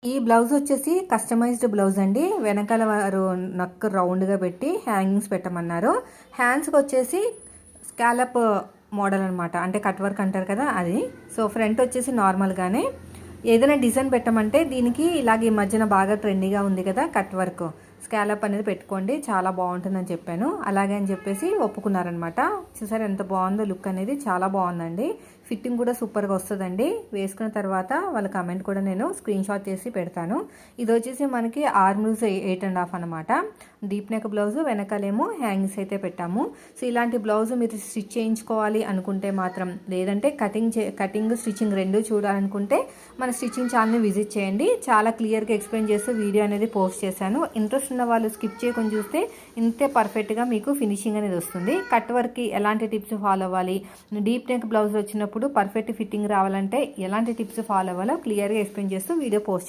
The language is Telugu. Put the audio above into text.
ఈ బ్లౌజ్ వచ్చేసి కస్టమైజ్డ్ బ్లౌజ్ అండి. వెనకాల వారు నక్ రౌండ్గా పెట్టి హ్యాంగింగ్స్ పెట్టమన్నారు. హ్యాండ్స్కి వచ్చేసి స్కాలప్ మోడల్ అనమాట, అంటే కట్ వర్క్ అంటారు కదా అది. సో ఫ్రంట్ వచ్చేసి నార్మల్గానే ఏదైనా డిజైన్ పెట్టమంటే దీనికి ఇలాగ ఈ మధ్యన బాగా ట్రెండీగా ఉంది కదా కట్ వర్క్, స్కాలప్ అనేది పెట్టుకోండి చాలా బాగుంటుందని చెప్పాను. అలాగే అని చెప్పేసి ఒప్పుకున్నారనమాట. చూసారు ఎంత బాగుందో లుక్ అనేది, చాలా బాగుందండి. ఫిట్టింగ్ కూడా సూపర్గా వస్తుందండి. వేసుకున్న తర్వాత వాళ్ళ కమెంట్ కూడా నేను స్క్రీన్ షాట్ చేసి పెడతాను. ఇది వచ్చేసి మనకి ఆర్మ్ లూజ్ 8.5 అనమాట. డీప్ నెక్ బ్లౌజ్, వెనకాలేమో హ్యాంగింగ్స్ అయితే పెట్టాము. సో ఇలాంటి బ్లౌజ్ మీరు స్టిచ్ చేయించుకోవాలి అనుకుంటే మాత్రం, లేదంటే కటింగ్ స్టిచ్చింగ్ రెండు చూడాలనుకుంటే మన స్టిచ్చింగ్ ఛానల్ని విజిట్ చేయండి. చాలా క్లియర్గా ఎక్స్ప్లెయిన్ చేస్తూ వీడియో అనేది పోస్ట్ చేశాను. ఇంట్రెస్ట్ ఉన్న వాళ్ళు స్కిప్ చేయకుండా చూస్తే ఇంతే పర్ఫెక్ట్గా మీకు ఫినిషింగ్ అనేది వస్తుంది. కట్ వర్క్కి ఎలాంటి టిప్స్ ఫాలో అవ్వాలి, డీప్ నెక్ బ్లౌజ్ వచ్చినప్పుడు పర్ఫెక్ట్ ఫిట్టింగ్ రావాలంటే ఎలాంటి టిప్స్ ఫాలో అవ్వాలో క్లియర్గా ఎక్స్ప్లెయిన్ చేస్తూ వీడియో పోస్ట్